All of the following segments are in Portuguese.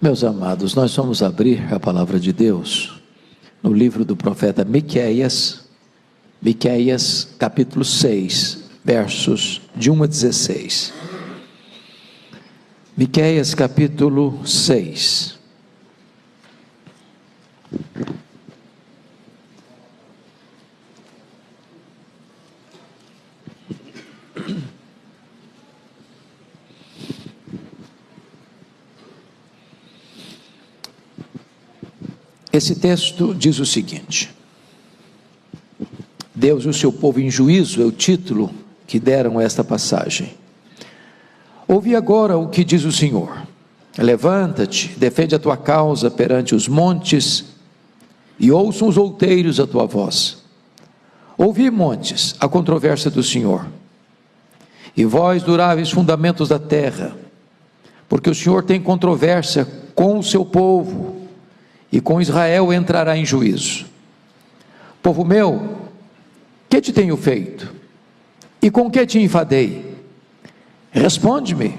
Meus amados, nós vamos abrir a palavra de Deus no livro do profeta Miqueias, capítulo 6, versos de 1 a 16. Miqueias, capítulo 6. Esse texto diz o seguinte: Deus e o seu povo em juízo, é o título que deram a esta passagem. Ouvi agora o que diz o Senhor: levanta-te, defende a tua causa perante os montes, e ouçam os outeiros a tua voz. Ouvi, montes, a controvérsia do Senhor, e vós, duráveis fundamentos da terra, porque o Senhor tem controvérsia com o seu povo, e com Israel entrará em juízo. Povo meu, que te tenho feito? E com que te enfadei? Responde-me.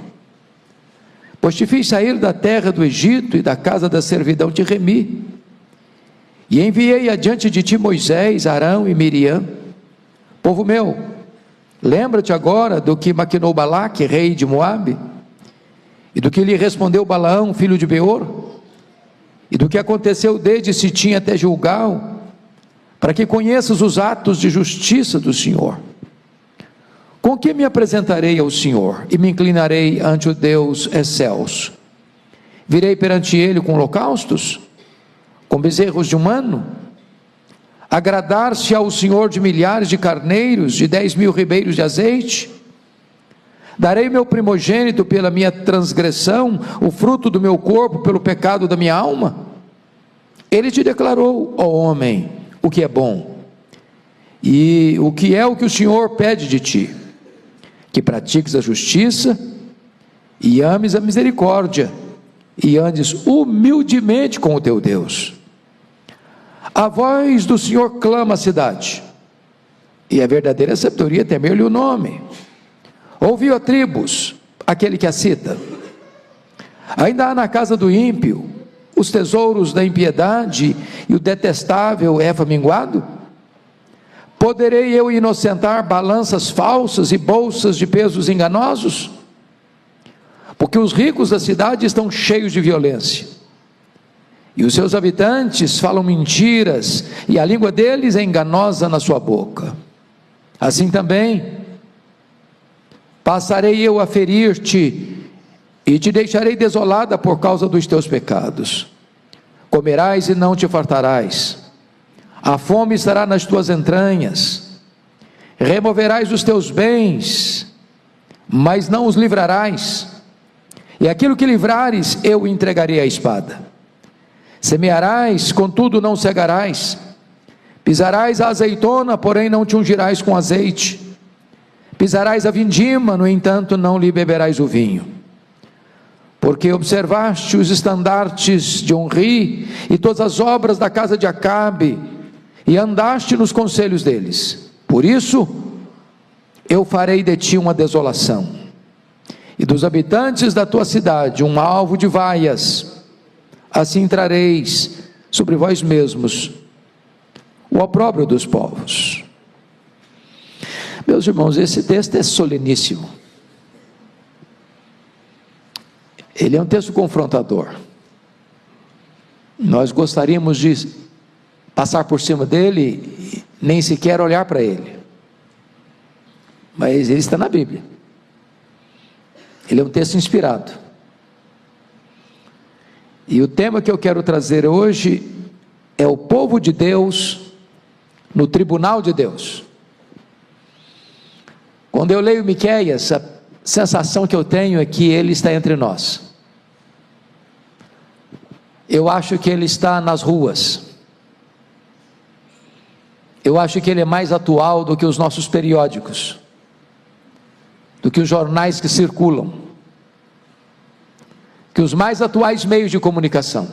Pois te fiz sair da terra do Egito, e da casa da servidão te remi, e enviei adiante de ti Moisés, Arão e Miriam. Povo meu, lembra-te agora do que maquinou Balaque, rei de Moabe, e do que lhe respondeu Balaão, filho de Beor, e do que aconteceu desde Sitim até Gilgal, para que conheças os atos de justiça do Senhor. Com que me apresentarei ao Senhor, e me inclinarei ante o Deus excelso? Virei perante ele com holocaustos, com bezerros de um ano? Agradar-se ao Senhor de milhares de carneiros, de 10.000 ribeiros de azeite? Darei meu primogênito pela minha transgressão, o fruto do meu corpo pelo pecado da minha alma? Ele te declarou, ó homem, o que é bom, e o que é o que o Senhor pede de ti: que pratiques a justiça, e ames a misericórdia, e andes humildemente com o teu Deus. A voz do Senhor clama a cidade, e a verdadeira sabedoria temer-lhe o nome. Ouviu a tribos, aquele que a cita. Ainda há na casa do ímpio os tesouros da impiedade, e o detestável é faminguado? Poderei eu inocentar balanças falsas e bolsas de pesos enganosos? Porque os ricos da cidade estão cheios de violência, e os seus habitantes falam mentiras, e a língua deles é enganosa na sua boca. Assim também passarei eu a ferir-te, e te deixarei desolada por causa dos teus pecados. Comerás e não te fartarás, a fome estará nas tuas entranhas. Removerás os teus bens, mas não os livrarás, e aquilo que livrares eu entregarei à espada. Semearás, contudo não cegarás, pisarás a azeitona, porém não te ungirás com azeite. Pisarás a vindima, no entanto não lhe beberás o vinho. Porque observaste os estandartes de Onri, e todas as obras da casa de Acabe, e andaste nos conselhos deles. Por isso, eu farei de ti uma desolação, e dos habitantes da tua cidade um alvo de vaias. Assim trareis sobre vós mesmos o opróbrio dos povos. Meus irmãos, esse texto é soleníssimo. Ele é um texto confrontador. Nós gostaríamos de passar por cima dele e nem sequer olhar para ele, mas ele está na Bíblia. Ele é um texto inspirado, e o tema que eu quero trazer hoje é o povo de Deus no tribunal de Deus. Quando eu leio Miqueias, a sensação que eu tenho é que ele está entre nós. Eu acho que ele está nas ruas. Eu acho que ele é mais atual do que os nossos periódicos, do que os jornais que circulam, que os mais atuais meios de comunicação.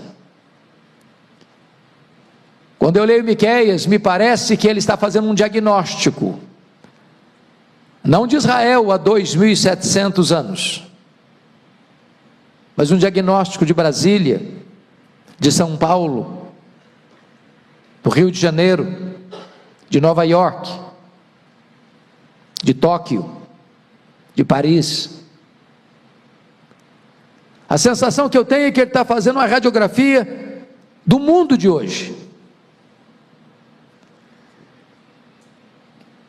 Quando eu leio Miqueias, me parece que ele está fazendo um diagnóstico, não de Israel há 2.700 anos, mas um diagnóstico de Brasília, de São Paulo, do Rio de Janeiro, de Nova York, de Tóquio, de Paris. A sensação que eu tenho é que ele está fazendo uma radiografia do mundo de hoje.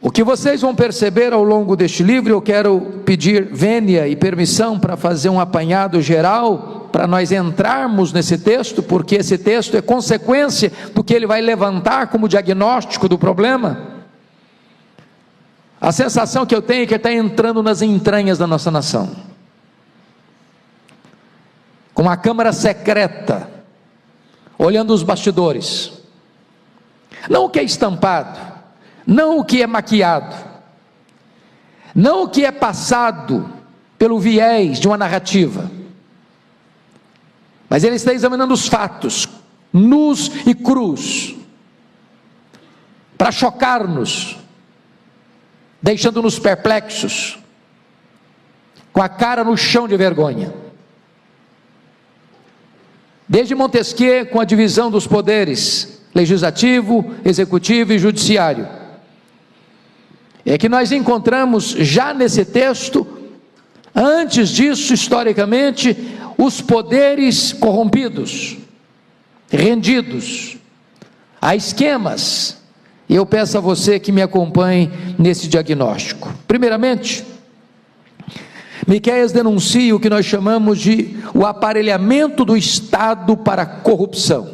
O que vocês vão perceber ao longo deste livro, eu quero pedir vênia e permissão para fazer um apanhado geral, para nós entrarmos nesse texto, porque esse texto é consequência do que ele vai levantar como diagnóstico do problema. A sensação que eu tenho é que ele está entrando nas entranhas da nossa nação, com uma câmara secreta, olhando os bastidores, não o que é estampado, não o que é maquiado, não o que é passado pelo viés de uma narrativa, mas ele está examinando os fatos, nus e crus, para chocar-nos, deixando-nos perplexos, com a cara no chão de vergonha. Desde Montesquieu, com a divisão dos poderes, legislativo, executivo e judiciário, é que nós encontramos já nesse texto, antes disso, historicamente, os poderes corrompidos, rendidos a esquemas. E eu peço a você que me acompanhe nesse diagnóstico. Primeiramente, Miqueias denuncia o que nós chamamos de o aparelhamento do Estado para a corrupção.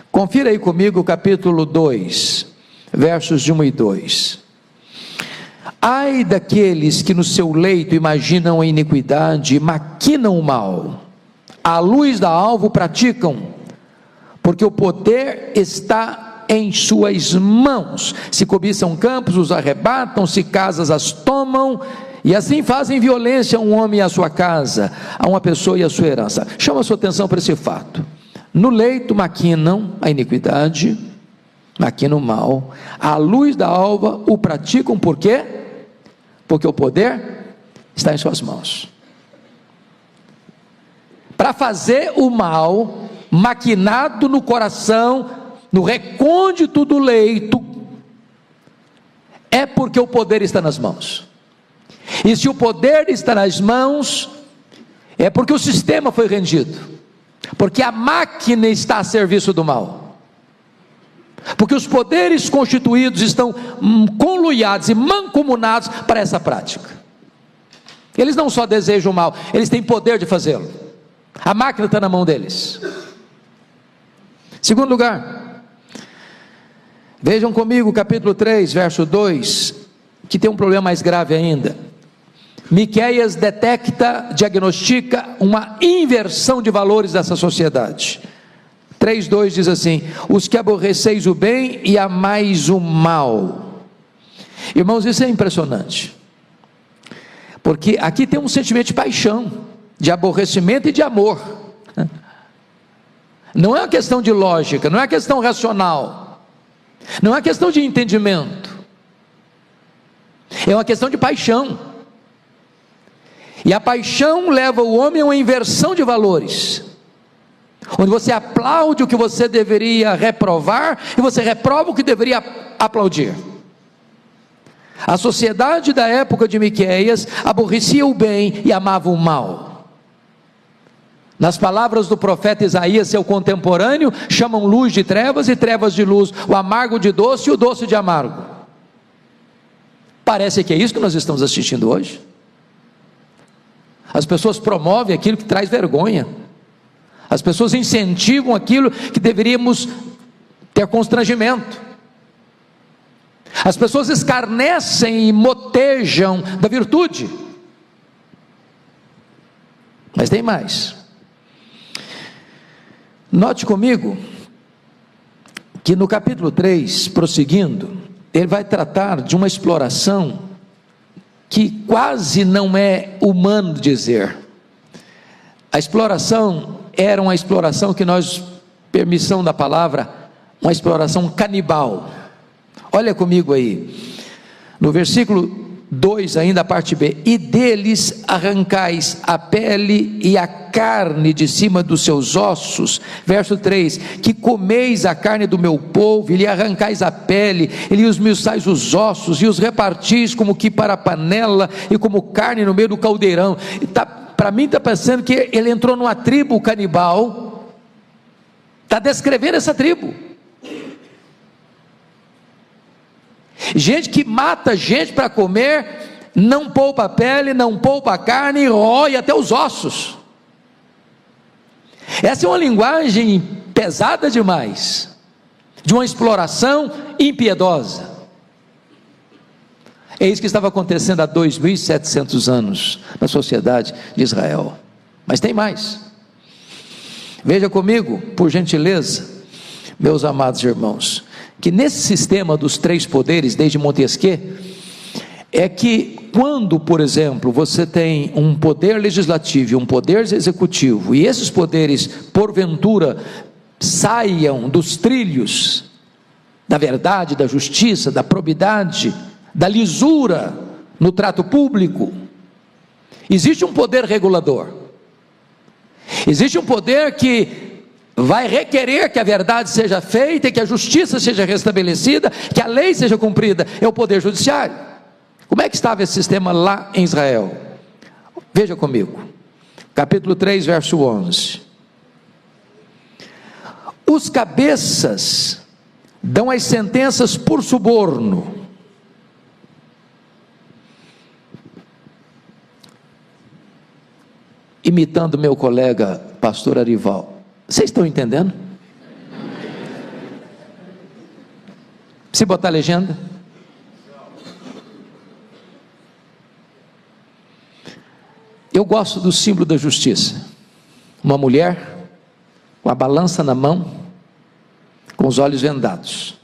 Confira aí comigo o capítulo 2, versos de 1 e 2. Ai daqueles que no seu leito imaginam a iniquidade e maquinam o mal, à luz da alvo praticam, porque o poder está em suas mãos. Se cobiçam campos, os arrebatam, se casas as tomam, e assim fazem violência a um homem e a sua casa, a uma pessoa e a sua herança. Chama a sua atenção para esse fato. No leito maquinam a iniquidade, maquinam o mal, à luz da alva o praticam, por quê? Porque o poder está em suas mãos. Para fazer o mal, maquinado no coração, no recôndito do leito, é porque o poder está nas mãos. E se o poder está nas mãos, é porque o sistema foi rendido, porque a máquina está a serviço do mal, porque os poderes constituídos estão conluiados e mancomunados para essa prática. Eles não só desejam o mal, eles têm poder de fazê-lo. A máquina está na mão deles. Segundo lugar, vejam comigo o capítulo 3, verso 2, que tem um problema mais grave ainda. Miqueias detecta, diagnostica uma inversão de valores dessa sociedade. 3:2 diz assim: os que aborreceis o bem e amais o mal. Irmãos, isso é impressionante, porque aqui tem um sentimento de paixão, de aborrecimento e de amor. Não é uma questão de lógica, não é uma questão racional, não é uma questão de entendimento, é uma questão de paixão. E a paixão leva o homem a uma inversão de valores, onde você aplaude o que você deveria reprovar, e você reprova o que deveria aplaudir. A sociedade da época de Miqueias aborrecia o bem e amava o mal. Nas palavras do profeta Isaías, seu contemporâneo, chamam luz de trevas e trevas de luz, o amargo de doce e o doce de amargo. Parece que é isso que nós estamos assistindo hoje. As pessoas promovem aquilo que traz vergonha, as pessoas incentivam aquilo que deveríamos ter constrangimento, as pessoas escarnecem e motejam da virtude. Mas tem mais. Note comigo que no capítulo 3, prosseguindo, ele vai tratar de uma exploração que quase não é humano dizer. A exploração era uma exploração que nós, permissão da palavra, uma exploração canibal. Olha comigo aí, no versículo 2 ainda, a parte B: e deles arrancais a pele e a carne de cima dos seus ossos. Verso 3: que comeis a carne do meu povo, e lhe arrancais a pele, e lhe esmiuçais os ossos, e os repartis como que para a panela, e como carne no meio do caldeirão. Para mim está parecendo que ele entrou numa tribo canibal, está descrevendo essa tribo. Gente que mata gente para comer, não poupa a pele, não poupa a carne, e rói até os ossos. Essa é uma linguagem pesada demais, de uma exploração impiedosa. É isso que estava acontecendo há 2.700 anos na sociedade de Israel. Mas tem mais. Veja comigo, por gentileza, meus amados irmãos, que nesse sistema dos 3 poderes, desde Montesquieu, é que quando, por exemplo, você tem um poder legislativo e um poder executivo, e esses poderes, porventura, saiam dos trilhos da verdade, da justiça, da probidade, da lisura no trato público, existe um poder regulador, existe um poder que vai requerer que a verdade seja feita, que a justiça seja restabelecida, que a lei seja cumprida. É o poder judiciário. Como é que estava esse sistema lá em Israel? Veja comigo, capítulo 3, verso 11: os cabeças dão as sentenças por suborno, imitando meu colega pastor Arival. Vocês estão entendendo? Se botar a legenda. Eu gosto do símbolo da justiça: uma mulher com a balança na mão, com os olhos vendados.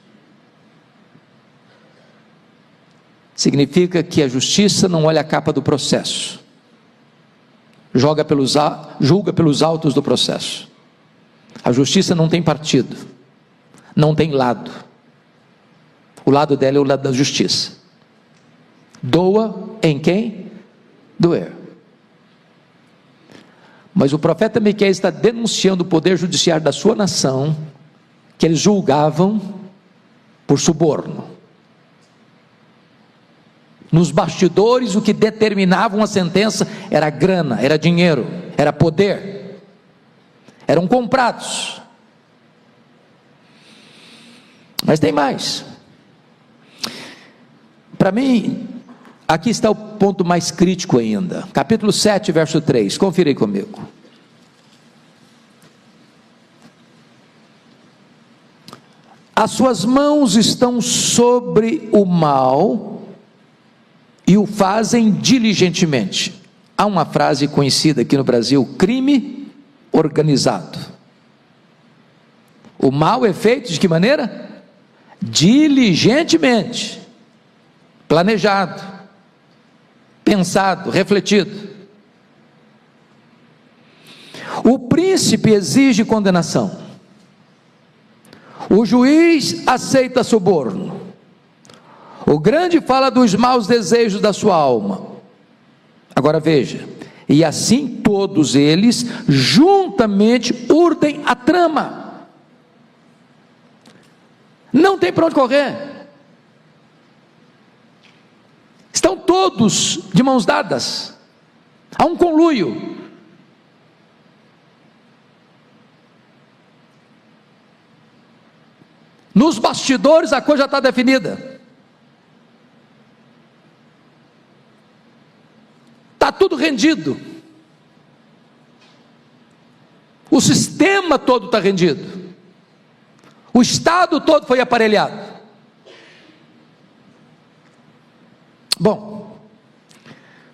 Significa que a justiça não olha a capa do processo, julga pelos autos do processo. A justiça não tem partido, não tem lado. O lado dela é o lado da justiça. Doa em quem doer. Mas o profeta Miqueias está denunciando o poder judiciário da sua nação, que eles julgavam por suborno. Nos bastidores, o que determinava uma sentença era grana, era dinheiro, era poder. Eram comprados. Mas tem mais. Para mim, aqui está o ponto mais crítico ainda. Capítulo 7, verso 3. Confira aí comigo. As suas mãos estão sobre o mal e o fazem diligentemente. Há uma frase conhecida aqui no Brasil: crime organizado. O mal é feito de que maneira? Diligentemente, planejado, pensado, refletido. O príncipe exige condenação, o juiz aceita suborno, o grande fala dos maus desejos da sua alma. Agora veja: e assim todos eles juntamente urdem a trama. Não tem para onde correr. Estão todos de mãos dadas. Há um conluio. Nos bastidores a coisa já está definida. Está tudo rendido. O sistema todo está rendido. O Estado todo foi aparelhado. Bom,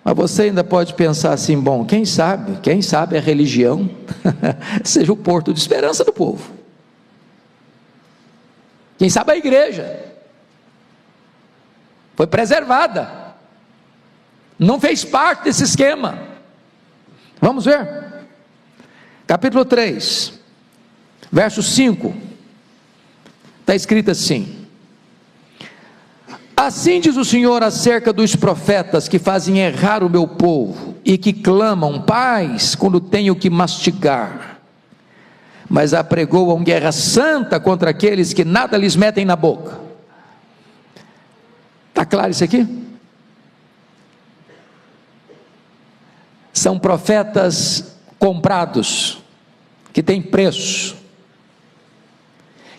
mas você ainda pode pensar assim: bom, quem sabe a religião seja o porto de esperança do povo. Quem sabe a igreja foi preservada, não fez parte desse esquema. Vamos ver, capítulo 3, verso 5, está escrito assim: Assim diz o Senhor acerca dos profetas que fazem errar o meu povo e que clamam paz quando tenho que mastigar, mas apregoam guerra santa contra aqueles que nada lhes metem na boca. Está claro isso aqui? São profetas comprados, que têm preço,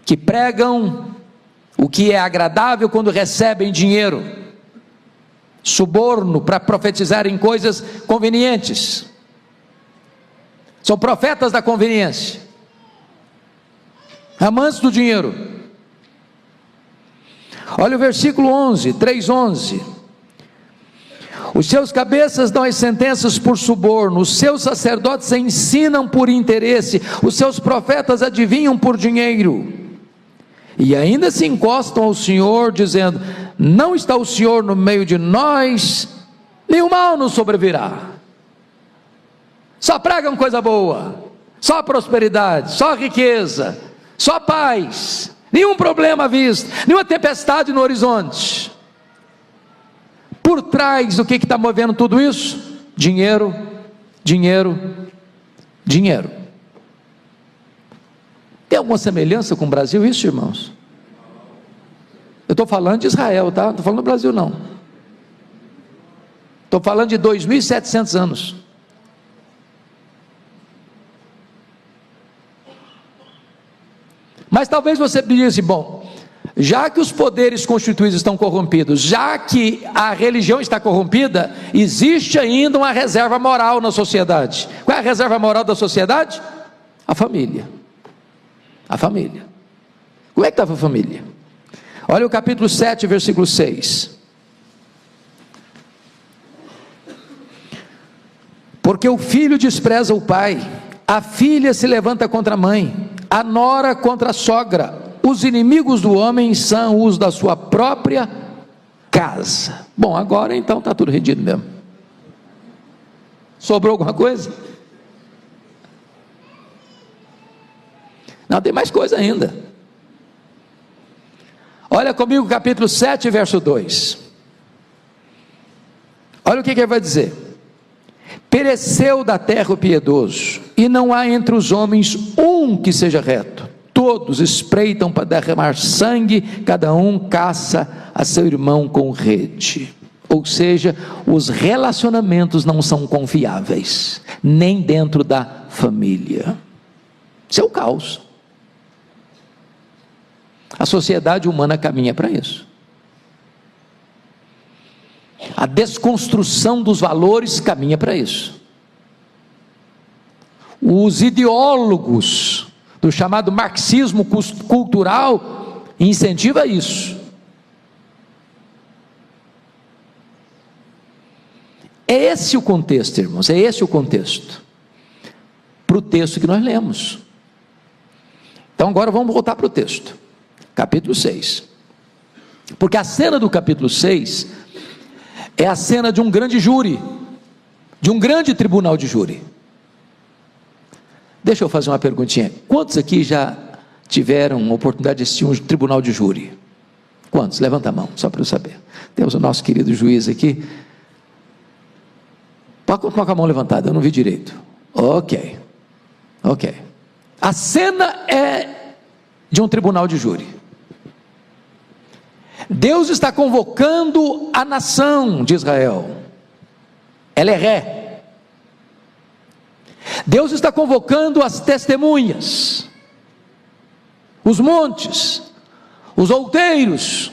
que pregam o que é agradável quando recebem dinheiro, suborno para profetizarem coisas convenientes. São profetas da conveniência, amantes do dinheiro. Olha o versículo 11, 3:11. Os seus cabeças dão as sentenças por suborno, os seus sacerdotes ensinam por interesse, os seus profetas adivinham por dinheiro, e ainda se encostam ao Senhor, dizendo: não está o Senhor no meio de nós, nenhum mal nos sobrevirá. Só pregam coisa boa, só prosperidade, só riqueza, só paz, nenhum problema à vista, nenhuma tempestade no horizonte. Por trás, o que está movendo tudo isso? Dinheiro, dinheiro, dinheiro. Tem alguma semelhança com o Brasil isso, irmãos? Eu estou falando de Israel, tá? Não estou falando do Brasil não. Estou falando de 2.700 anos. Mas talvez você diga assim: bom, já que os poderes constituídos estão corrompidos, já que a religião está corrompida, existe ainda uma reserva moral na sociedade. Qual é a reserva moral da sociedade? A família. A família. Como é que estava a família? Olha o capítulo 7, versículo 6. Porque o filho despreza o pai, a filha se levanta contra a mãe, a nora contra a sogra. Os inimigos do homem são os da sua própria casa. Bom, agora então está tudo redido mesmo. Sobrou alguma coisa? Não, tem mais coisa ainda. Olha comigo o capítulo 7, verso 2. Olha o que ele vai dizer: pereceu da terra o piedoso, e não há entre os homens um que seja reto. Todos espreitam para derramar sangue, cada um caça a seu irmão com rede. Ou seja, os relacionamentos não são confiáveis, nem dentro da família. Isso é o caos. A sociedade humana caminha para isso. A desconstrução dos valores caminha para isso. Os ideólogos do chamado marxismo cultural incentiva isso. É esse o contexto, irmãos, é esse o contexto para o texto que nós lemos. Então agora vamos voltar para o texto, capítulo 6, porque a cena do capítulo 6 é a cena de um grande júri, de um grande tribunal de júri. Deixa eu fazer uma perguntinha: quantos aqui já tiveram a oportunidade de assistir um tribunal de júri? Quantos? Levanta a mão, só para eu saber. Temos o nosso querido juiz aqui. Pode continuar com a mão levantada, eu não vi direito. Ok. A cena é de um tribunal de júri. Deus está convocando a nação de Israel. Ela é ré. Deus está convocando as testemunhas, os montes, os outeiros.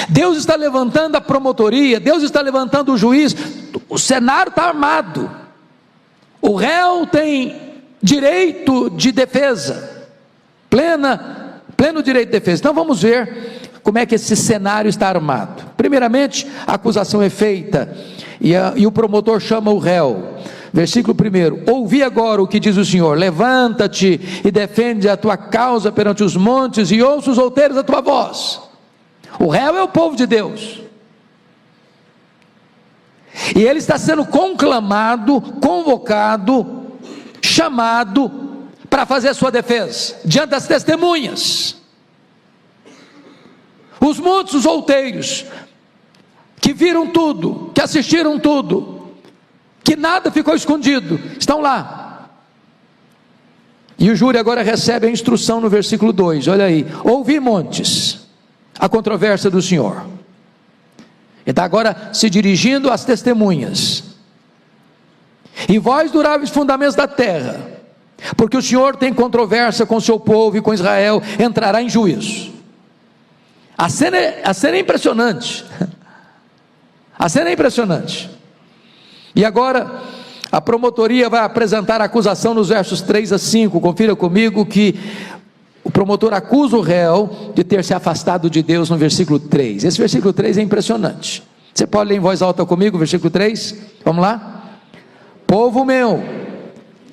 Deus está levantando a promotoria, Deus está levantando o juiz. O cenário está armado. O réu tem direito de defesa, pleno direito de defesa. Então vamos ver como é que esse cenário está armado. Primeiramente, a acusação é feita e o promotor chama o réu. Versículo 1: ouvi agora o que diz o Senhor, levanta-te e defende a tua causa perante os montes, e ouça os outeiros a tua voz. O réu é o povo de Deus, e ele está sendo conclamado, convocado, chamado para fazer a sua defesa diante das testemunhas. Os muitos outeiros, que viram tudo, que assistiram tudo, que nada ficou escondido, estão lá. E o júri agora recebe a instrução no versículo 2, olha aí: ouvi, montes, a controvérsia do Senhor. Ele está agora se dirigindo às testemunhas: e vós, duráveis fundamentos da terra, porque o Senhor tem controvérsia com o seu povo e com Israel, entrará em juízo. A cena é impressionante. A cena é impressionante. E agora a promotoria vai apresentar a acusação nos versos 3 a 5. Confira comigo que o promotor acusa o réu de ter se afastado de Deus no versículo 3. Esse versículo 3 é impressionante. Você pode ler em voz alta comigo o versículo 3? Vamos lá? Povo meu,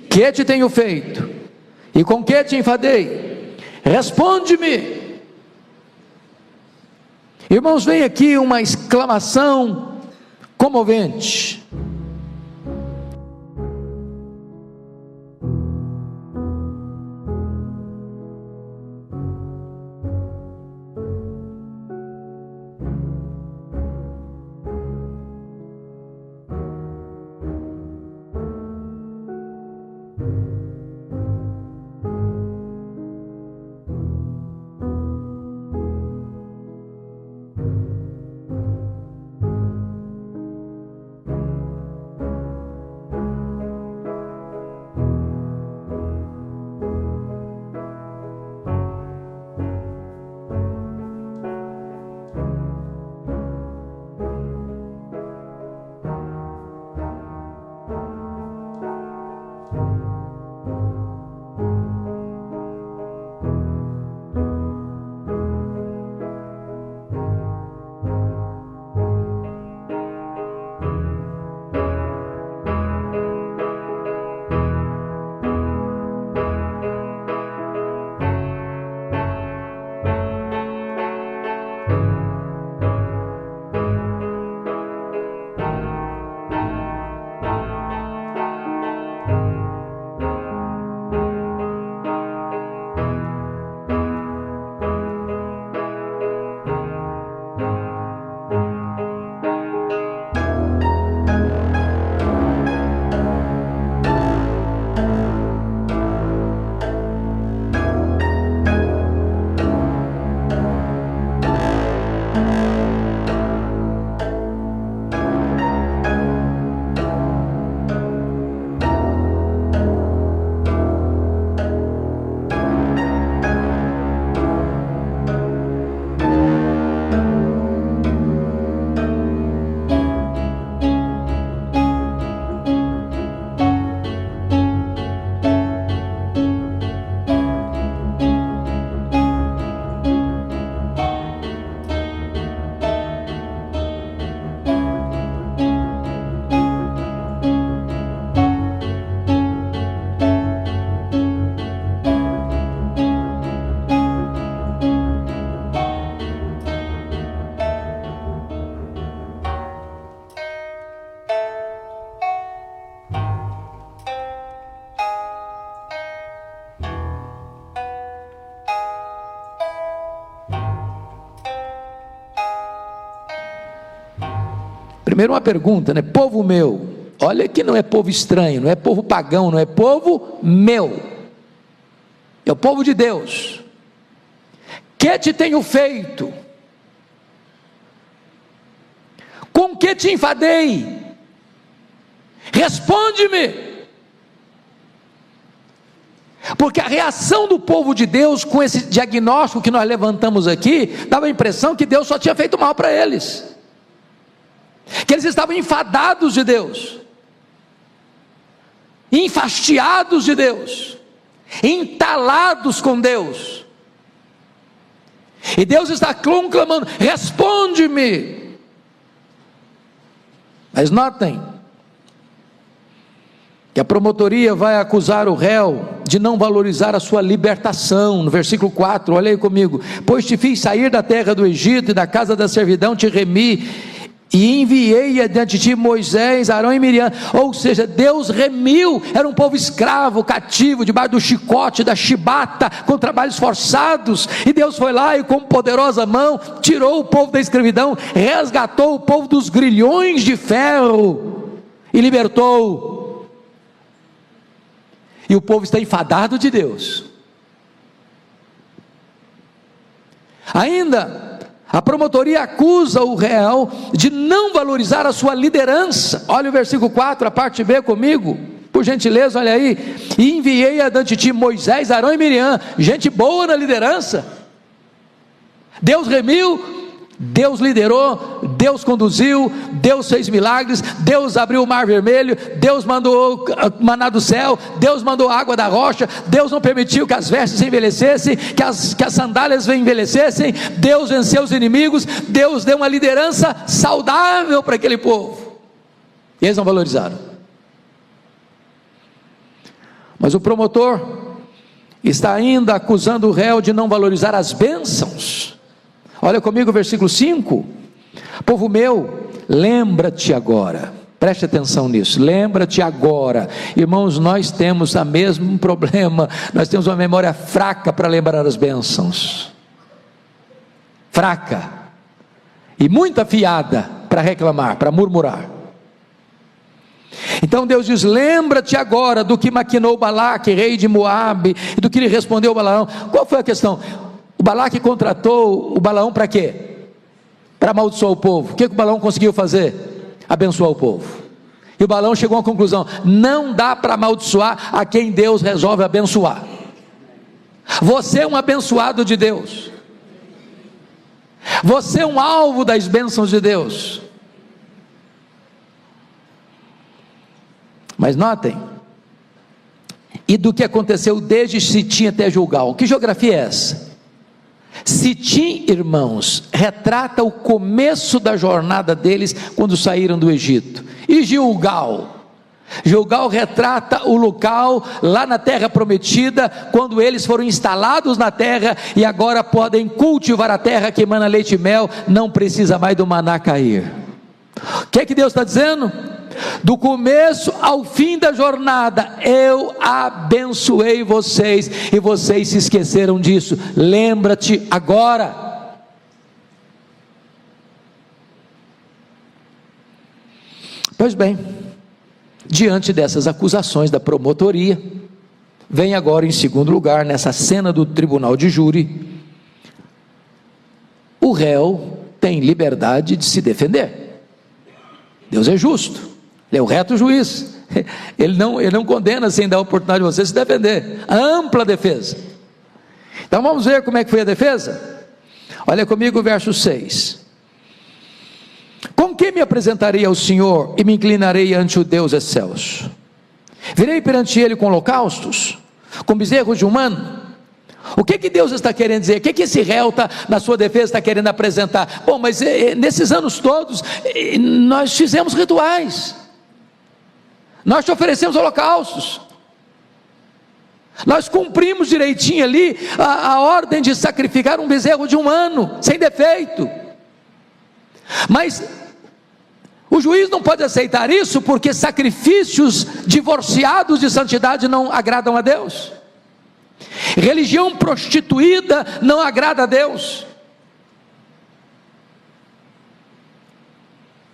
que te tenho feito? E com que te enfadei? Responde-me. Irmãos, vem aqui uma exclamação comovente. Primeiro uma pergunta, né? Povo meu, olha que não é povo estranho, não é povo pagão, não é povo meu, é o povo de Deus. Que te tenho feito? Com que te enfadei? Responde-me. Porque a reação do povo de Deus com esse diagnóstico que nós levantamos aqui, dava a impressão que Deus só tinha feito mal para eles, que eles estavam enfadados de Deus, enfastiados de Deus, entalados com Deus, e Deus está clamando: responde-me. Mas notem que a promotoria vai acusar o réu de não valorizar a sua libertação, no versículo 4, olha aí comigo: pois te fiz sair da terra do Egito e da casa da servidão te remi, e enviei adiante de ti Moisés, Arão e Miriam. Ou seja, Deus remiu, era um povo escravo, cativo, debaixo do chicote, da chibata, com trabalhos forçados, e Deus foi lá e com poderosa mão, tirou o povo da escravidão, resgatou o povo dos grilhões de ferro, e libertou, e o povo está enfadado de Deus. Ainda, a promotoria acusa o réu de não valorizar a sua liderança. Olha o versículo 4, a parte B comigo, por gentileza, olha aí. E enviei adiante de ti Moisés, Arão e Miriam, gente boa na liderança. Deus remiu, Deus liderou, Deus conduziu, Deus fez milagres, Deus abriu o mar vermelho, Deus mandou maná do céu, Deus mandou água da rocha, Deus não permitiu que as vestes envelhecessem, que as sandálias envelhecessem, Deus venceu os inimigos, Deus deu uma liderança saudável para aquele povo, e eles não valorizaram. Mas o promotor está ainda acusando o réu de não valorizar as bênçãos. Olha comigo o versículo 5, povo meu, lembra-te agora, preste atenção nisso, lembra-te agora. Irmãos, nós temos o mesmo problema, nós temos uma memória fraca para lembrar as bênçãos, fraca, e muito afiada para reclamar, para murmurar. Então Deus diz, lembra-te agora do que maquinou Balaque, rei de Moabe, e do que lhe respondeu Balaão. Qual foi a questão? O Balaque contratou o Balaão para quê? Para amaldiçoar o povo. O que o Balaão conseguiu fazer? Abençoar o povo. E o Balaão chegou à conclusão, não dá para amaldiçoar a quem Deus resolve abençoar. Você é um abençoado de Deus, você é um alvo das bênçãos de Deus. Mas notem, e do que aconteceu desde Sitim até Gilgal. Que geografia é essa? Sitim, irmãos, retrata o começo da jornada deles quando saíram do Egito. E Gilgal retrata o local lá na terra prometida, quando eles foram instalados na terra e agora podem cultivar a terra que emana leite e mel, não precisa mais do maná cair. O que é que Deus está dizendo? Do começo ao fim da jornada, eu abençoei vocês, e vocês se esqueceram disso. Lembra-te agora. Pois bem, diante dessas acusações da promotoria, vem agora em segundo lugar, nessa cena do tribunal de júri, o réu tem liberdade de se defender. Deus é justo, Ele é o reto juiz, ele não condena sem dar a oportunidade de você se defender, ampla defesa. Então vamos ver como é que foi a defesa. Olha comigo o verso 6, com que me apresentarei ao Senhor e me inclinarei ante o Deus excelso? Virei perante Ele com holocaustos, com bezerros de um ano? O que Deus está querendo dizer? O que esse réu na sua defesa está querendo apresentar? Bom, mas nesses anos todos, nós fizemos rituais, nós te oferecemos holocaustos, nós cumprimos direitinho ali a ordem de sacrificar um bezerro de um ano, sem defeito. Mas o juiz não pode aceitar isso, porque sacrifícios divorciados de santidade não agradam a Deus. Religião prostituída não agrada a Deus.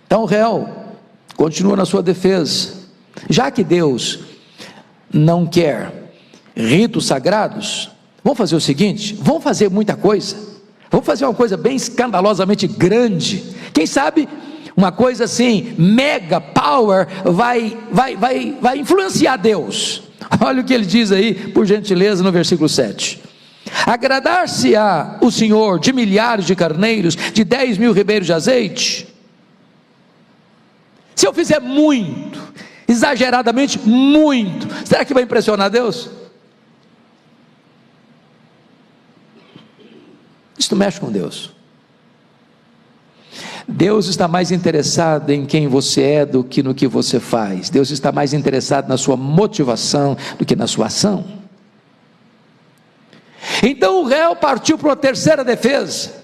Então o réu continua na sua defesa. Já que Deus não quer ritos sagrados, vamos fazer o seguinte, vamos fazer muita coisa, vamos fazer uma coisa bem escandalosamente grande, quem sabe uma coisa assim, mega power, vai influenciar Deus. Olha o que ele diz aí, por gentileza, no versículo 7, agradar-se-á o Senhor de milhares de carneiros, de 10.000 ribeiros de azeite? Se eu fizer muito, exageradamente muito, será que vai impressionar Deus? Isso mexe com Deus. Deus está mais interessado em quem você é do que no que você faz. Deus está mais interessado na sua motivação do que na sua ação. Então o réu partiu para uma terceira defesa.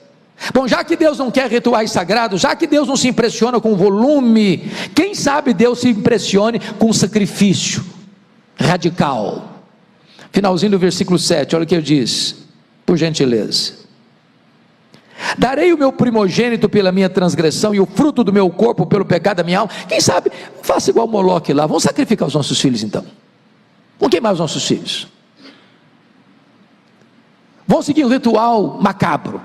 Bom, já que Deus não quer rituais sagrados, já que Deus não se impressiona com volume, quem sabe Deus se impressione com sacrifício radical. Finalzinho do versículo 7, olha o que ele diz, por gentileza: darei o meu primogênito pela minha transgressão e o fruto do meu corpo pelo pecado da minha alma. Quem sabe, faça igual Moloque lá, vamos sacrificar os nossos filhos então, vamos queimar os nossos filhos, vamos seguir um ritual macabro,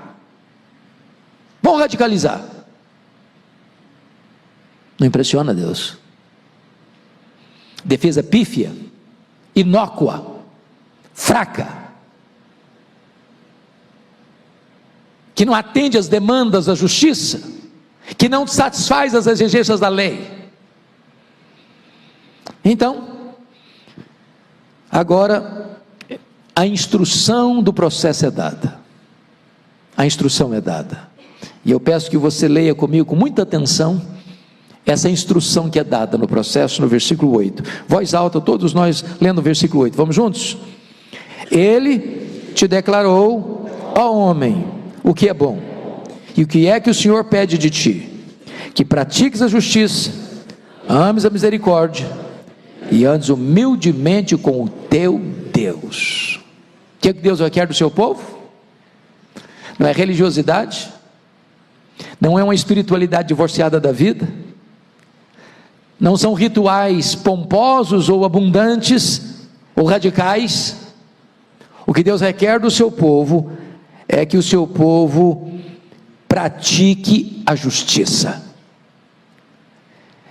vamos radicalizar. Não impressiona Deus. Defesa pífia, inócua, fraca, que não atende às demandas da justiça, que não satisfaz as exigências da lei. Então, agora, a instrução do processo é dada, a instrução é dada, e eu peço que você leia comigo com muita atenção, essa instrução que é dada no processo, no versículo 8, voz alta, todos nós lendo o versículo 8, vamos juntos? Ele te declarou, ó homem, o que é bom, e o que é que o Senhor pede de ti, que pratiques a justiça, ames a misericórdia, e andes humildemente com o teu Deus. O que é que Deus requer do seu povo? Não é religiosidade, não é uma espiritualidade divorciada da vida, não são rituais pomposos ou abundantes, ou radicais. O que Deus requer do seu povo é que o seu povo pratique a justiça.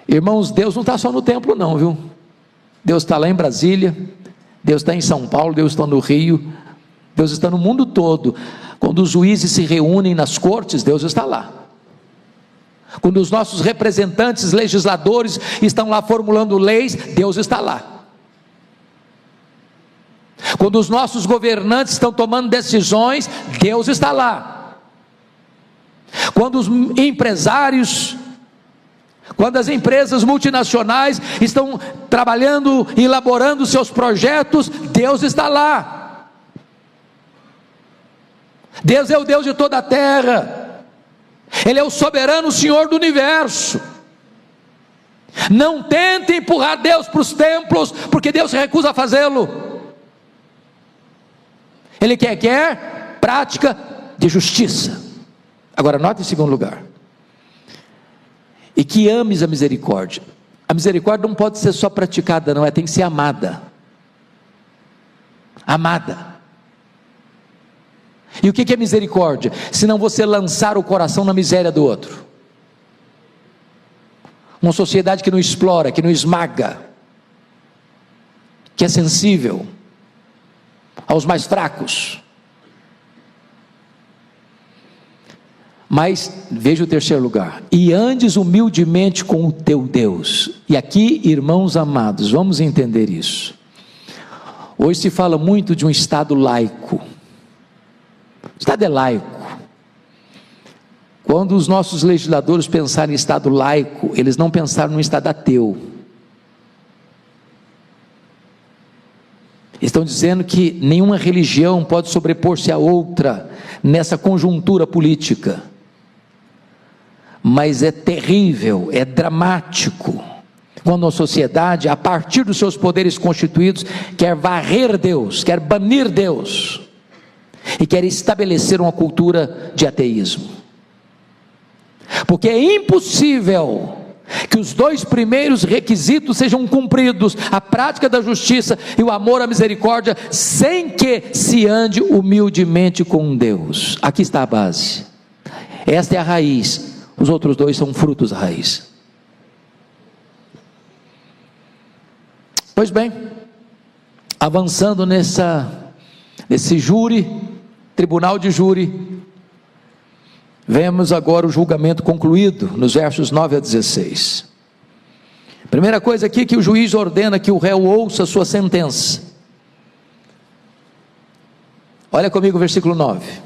Irmãos, Deus não está só no templo não, viu? Deus está lá em Brasília, Deus está em São Paulo, Deus está no Rio, Deus está no mundo todo. Quando os juízes se reúnem nas cortes, Deus está lá. Quando os nossos representantes, legisladores estão lá formulando leis, Deus está lá. Quando os nossos governantes estão tomando decisões, Deus está lá. Quando os empresários, quando as empresas multinacionais estão trabalhando, elaborando seus projetos, Deus está lá. Deus é o Deus de toda a terra, Ele é o soberano Senhor do universo. Não tente empurrar Deus para os templos, porque Deus se recusa a fazê-lo. Ele quer prática de justiça. Agora note em segundo lugar, e que ames a misericórdia. A misericórdia não pode ser só praticada, não, tem que ser amada. Amada. E o que é misericórdia? Se não você lançar o coração na miséria do outro. Uma sociedade que não explora, que não esmaga, que é sensível aos mais fracos. Mas veja o terceiro lugar: e andes humildemente com o teu Deus. E aqui, irmãos amados, vamos entender isso. Hoje se fala muito de um Estado laico. O Estado é laico. Quando os nossos legisladores pensaram em Estado laico, eles não pensaram num Estado ateu. Estão dizendo que nenhuma religião pode sobrepor-se a outra nessa conjuntura política. Mas é terrível, é dramático, quando a sociedade, a partir dos seus poderes constituídos, quer varrer Deus, quer banir Deus, e quer estabelecer uma cultura de ateísmo. Porque é impossível que os dois primeiros requisitos sejam cumpridos, a prática da justiça e o amor à misericórdia, sem que se ande humildemente com Deus. Aqui está a base, esta é a raiz, os outros dois são frutos da raiz. Pois bem, avançando nesse júri, tribunal de júri, vemos agora o julgamento concluído, nos versos 9 a 16. Primeira coisa aqui, que o juiz ordena que o réu ouça a sua sentença. Olha comigo o versículo 9.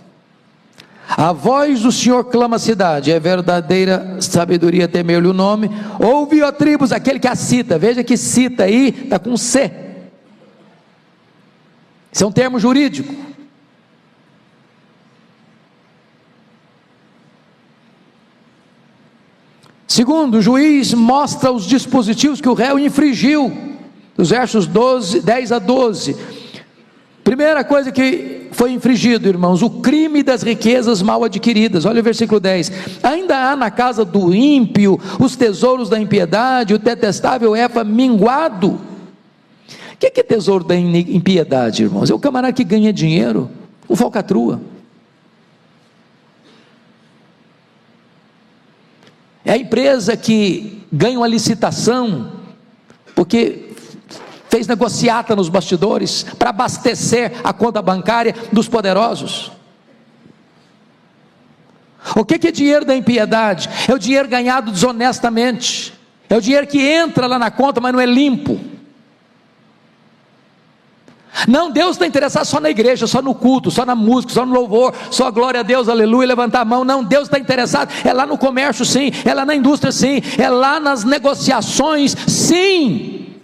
A voz do Senhor clama a cidade, é verdadeira sabedoria temer-lhe o nome. Ouve, ó tribos, aquele que a cita, veja que cita aí, está com C. Isso é um termo jurídico. Segundo, o juiz mostra os dispositivos que o réu infringiu, dos versos 10 a 12. Primeira coisa que foi infringido, irmãos, o crime das riquezas mal adquiridas. Olha o versículo 10: ainda há na casa do ímpio os tesouros da impiedade, o detestável Efa minguado. O que é tesouro da impiedade, irmãos? É o camarada que ganha dinheiro, o falcatrua. É a empresa que ganha uma licitação, porque fez negociata nos bastidores, para abastecer a conta bancária dos poderosos. O que é dinheiro da impiedade? É o dinheiro ganhado desonestamente, é o dinheiro que entra lá na conta, mas não é limpo. Não, Deus está interessado só na igreja, só no culto, só na música, só no louvor, só glória a Deus, aleluia, levantar a mão. Não, Deus está interessado, é lá no comércio sim, é lá na indústria sim, é lá nas negociações sim.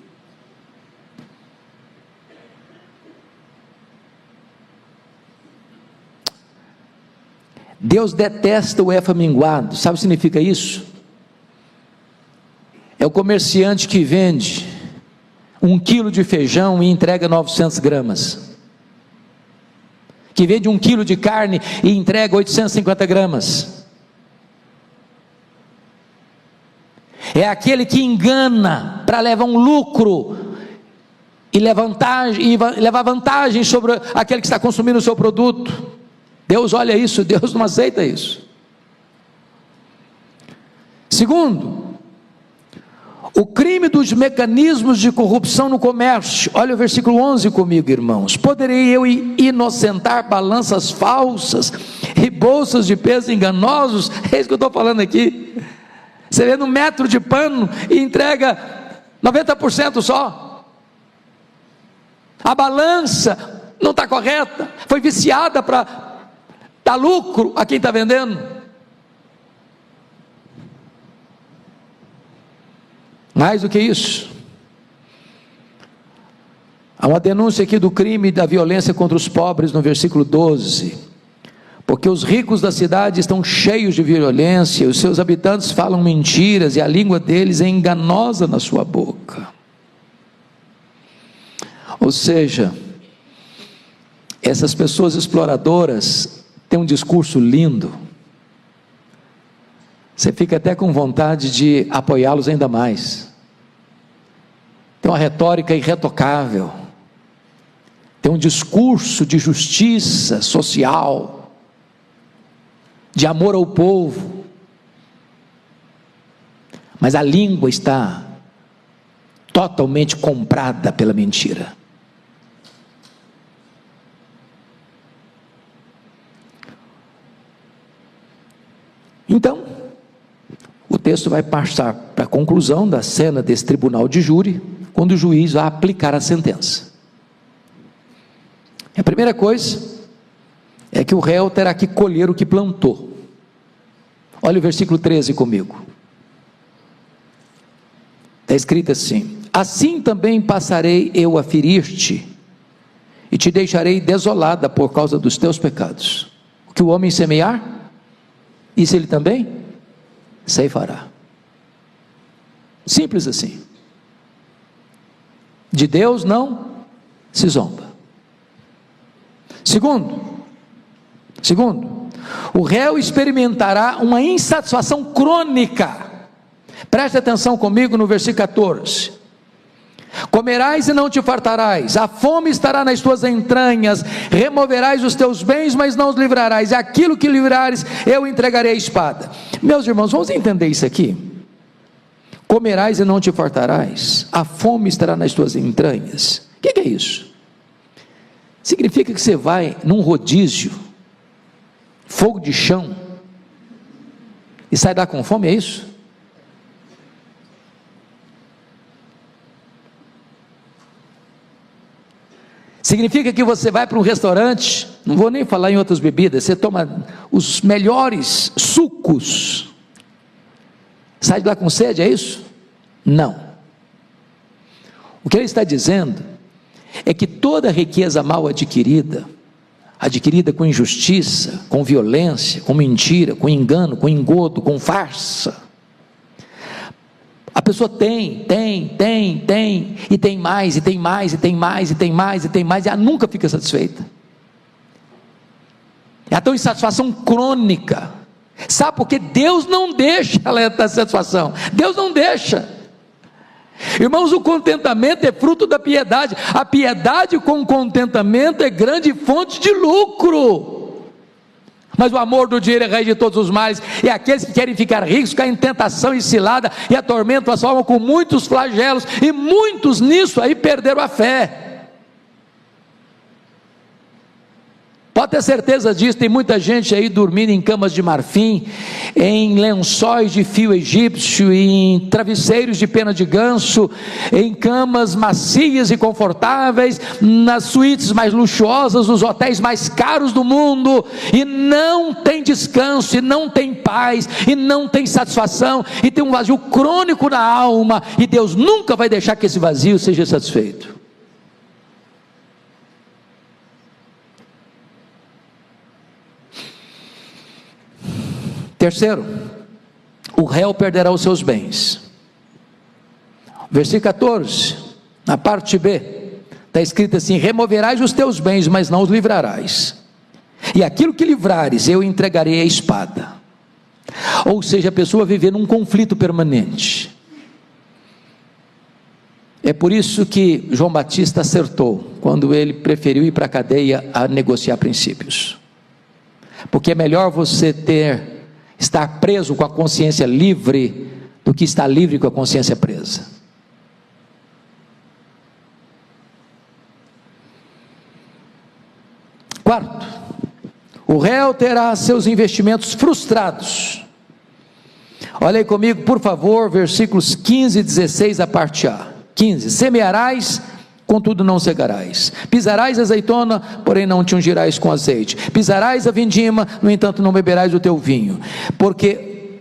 Deus detesta o Efa minguado. Sabe o que significa isso? É o comerciante que vende 1 quilo de feijão e entrega 900 gramas, que vende 1 quilo de carne e entrega 850 gramas, é aquele que engana para levar um lucro e levar vantagem sobre aquele que está consumindo o seu produto. Deus olha isso, Deus não aceita isso. Segundo, o crime dos mecanismos de corrupção no comércio. Olha o versículo 11 comigo, irmãos: poderei eu inocentar balanças falsas e bolsas de peso enganosos? É isso que eu estou falando aqui. Você vê no metro de pano e entrega 90% só. A balança não está correta, foi viciada para dar lucro a quem está vendendo. Mais do que isso, há uma denúncia aqui do crime da violência contra os pobres no versículo 12, porque os ricos da cidade estão cheios de violência, os seus habitantes falam mentiras e a língua deles é enganosa na sua boca. Ou seja, essas pessoas exploradoras têm um discurso lindo, você fica até com vontade de apoiá-los ainda mais. Tem uma retórica irretocável, tem um discurso de justiça social, de amor ao povo, mas a língua está totalmente comprada pela mentira. Então, o texto vai passar para a conclusão da cena desse tribunal de júri, quando o juiz vai aplicar a sentença. A primeira coisa é que o réu terá que colher o que plantou. Olha o versículo 13 comigo. Está escrito assim: assim também passarei eu a ferir-te, e te deixarei desolada por causa dos teus pecados. O que o homem semear, isso ele também ceifará. Simples assim. De Deus não se zomba. Segundo, o réu experimentará uma insatisfação crônica. Preste atenção comigo no versículo 14: comerás e não te fartarás, a fome estará nas tuas entranhas, removerás os teus bens, mas não os livrarás, e aquilo que livrares, eu entregarei a espada. Meus irmãos, vamos entender isso aqui. Comerás e não te fartarás, a fome estará nas tuas entranhas. O que é isso? Significa que você vai num rodízio, fogo de chão, e sai lá com fome, é isso? Significa que você vai para um restaurante, não vou nem falar em outras bebidas, você toma os melhores sucos, sai de lá com sede, é isso? Não. O que ele está dizendo é que toda riqueza mal adquirida, adquirida com injustiça, com violência, com mentira, com engano, com engodo, com farsa, A pessoa tem, e tem mais, e tem mais, e tem mais, e tem mais, e tem mais, e ela nunca fica satisfeita. É a tão insatisfação crônica. Sabe por quê? Deus não deixa ela ter satisfação. Deus não deixa. Irmãos, o contentamento é fruto da piedade. A piedade com contentamento é grande fonte de lucro. Mas o amor do dinheiro é raiz de todos os males, e aqueles que querem ficar ricos caem em tentação e cilada, e atormentam a sua alma com muitos flagelos, e muitos nisso aí perderam a fé. Pode ter certeza disso, tem muita gente aí dormindo em camas de marfim, em lençóis de fio egípcio, em travesseiros de pena de ganso, em camas macias e confortáveis, nas suítes mais luxuosas, nos hotéis mais caros do mundo, e não tem descanso, e não tem paz, e não tem satisfação, e tem um vazio crônico na alma, e Deus nunca vai deixar que esse vazio seja satisfeito. Terceiro, o réu perderá os seus bens. Versículo 14, na parte B, está escrito assim: removerás os teus bens, mas não os livrarás, e aquilo que livrares, eu entregarei à espada. Ou seja, a pessoa viver num conflito permanente. É por isso que João Batista acertou, quando ele preferiu ir para a cadeia a negociar princípios, porque é melhor você estar preso com a consciência livre, do que estar livre com a consciência presa. Quarto, o réu terá seus investimentos frustrados. Olha aí comigo, por favor, versículos 15 e 16, a parte A. 15, semearás, contudo não cegarás, pisarás a azeitona, porém não te ungirás com azeite, pisarás a vindima, no entanto não beberás o teu vinho, porque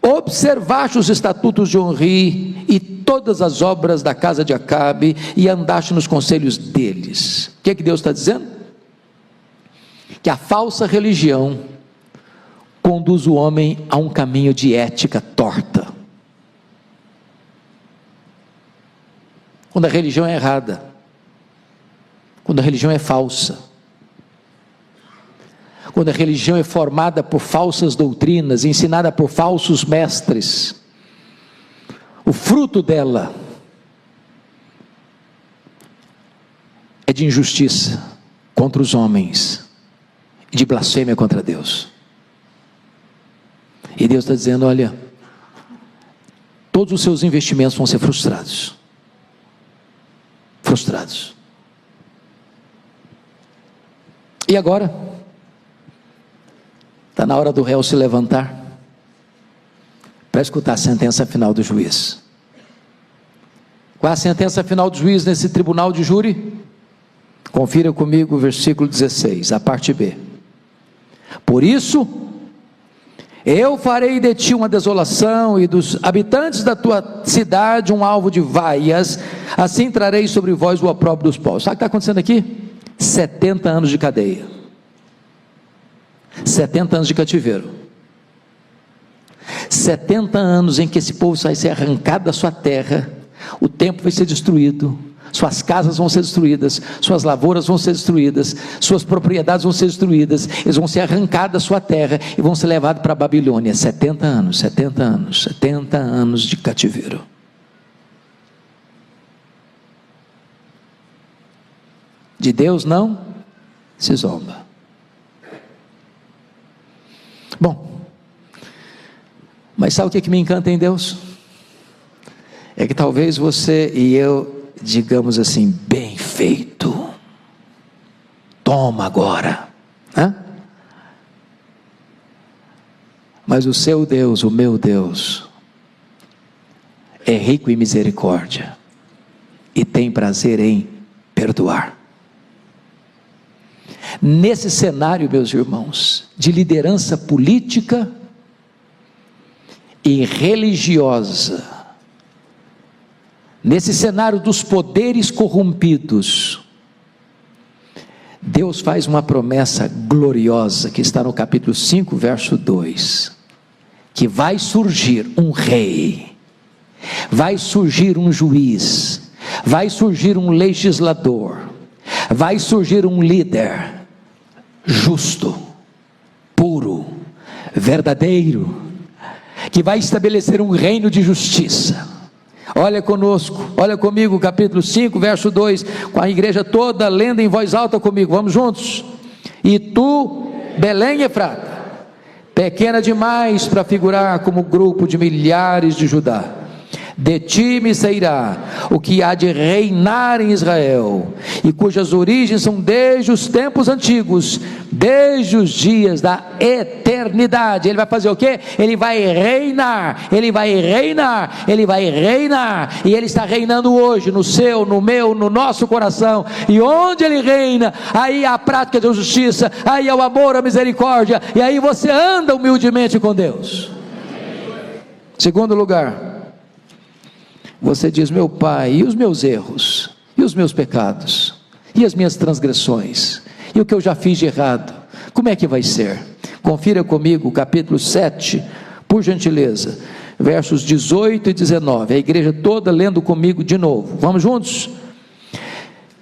observaste os estatutos de Onri e todas as obras da casa de Acabe, e andaste nos conselhos deles. O que é que Deus está dizendo? Que a falsa religião conduz o homem a um caminho de ética torta. Quando a religião é errada, quando a religião é falsa, quando a religião é formada por falsas doutrinas, ensinada por falsos mestres, o fruto dela é de injustiça contra os homens, e de blasfêmia contra Deus. E Deus está dizendo: olha, todos os seus investimentos vão ser frustrados. E agora está na hora do réu se levantar para escutar a sentença final do juiz. Qual a sentença final do juiz nesse tribunal de júri? Confira comigo o versículo 16, a parte B. Por isso, eu farei de ti uma desolação, e dos habitantes da tua cidade um alvo de vaias, assim trarei sobre vós o opróbrio dos povos. Sabe o que está acontecendo aqui? 70 anos de cadeia, 70 anos de cativeiro, 70 anos em que esse povo vai ser arrancado da sua terra, o templo vai ser destruído, suas casas vão ser destruídas, suas lavouras vão ser destruídas, suas propriedades vão ser destruídas, eles vão ser arrancados da sua terra e vão ser levados para a Babilônia. 70 anos, 70 anos, 70 anos de cativeiro. De Deus não se zomba. Bom, mas sabe o que me encanta em Deus? É que talvez você e eu digamos assim: bem feito, toma agora, hã? Mas o seu Deus, o meu Deus, é rico em misericórdia e tem prazer em perdoar. Nesse cenário, meus irmãos, de liderança política e religiosa, nesse cenário dos poderes corrompidos, Deus faz uma promessa gloriosa, que está no capítulo 5, verso 2, que vai surgir um rei, vai surgir um juiz, vai surgir um legislador, vai surgir um líder justo, puro, verdadeiro, que vai estabelecer um reino de justiça. Olha conosco, olha comigo, capítulo 5, verso 2, com a igreja toda lendo em voz alta comigo, vamos juntos? E tu, Belém Efrata, pequena demais para figurar como grupo de milhares de Judá, de ti me sairá o que há de reinar em Israel, e cujas origens são desde os tempos antigos, desde os dias da eternidade. Ele vai fazer o quê? Ele vai reinar, ele vai reinar, ele vai reinar, e ele está reinando hoje, no seu, no meu, no nosso coração, e onde ele reina, aí há a prática da justiça, aí há o amor, a misericórdia, e aí você anda humildemente com Deus. Segundo lugar, você diz: meu Pai, e os meus erros, e os meus pecados, e as minhas transgressões, e o que eu já fiz de errado, como é que vai ser? Confira comigo o capítulo 7, por gentileza, versos 18 e 19, a igreja toda lendo comigo de novo, vamos juntos?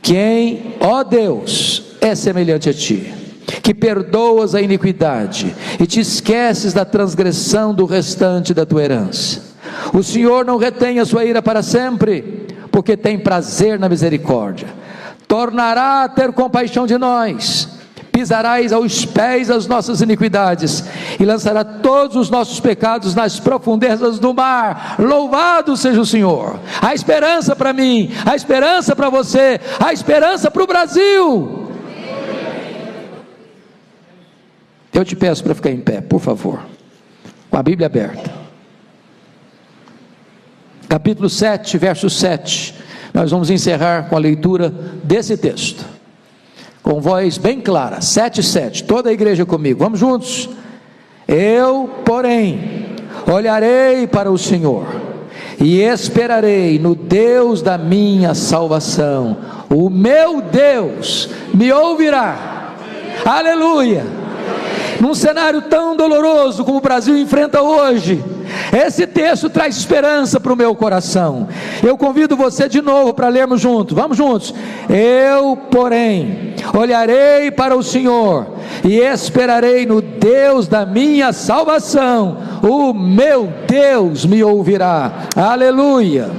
Quem, ó Deus, é semelhante a ti, que perdoas a iniquidade, e te esqueces da transgressão do restante da tua herança. O Senhor não retém a sua ira para sempre, porque tem prazer na misericórdia. Tornará a ter compaixão de nós, pisarás aos pés as nossas iniquidades, e lançará todos os nossos pecados nas profundezas do mar. Louvado seja o Senhor. Há esperança para mim, há esperança para você, há esperança para o Brasil. Eu te peço para ficar em pé, por favor, com a Bíblia aberta. Capítulo 7, verso 7, nós vamos encerrar com a leitura desse texto, com voz bem clara, 7:7, toda a igreja comigo, vamos juntos? Eu, porém, olharei para o Senhor, e esperarei no Deus da minha salvação, o meu Deus me ouvirá. Aleluia! Num cenário tão doloroso como o Brasil enfrenta hoje, esse texto traz esperança para o meu coração. Eu convido você de novo para lermos juntos, vamos juntos. Eu, porém, olharei para o Senhor, e esperarei no Deus da minha salvação, o meu Deus me ouvirá. Aleluia!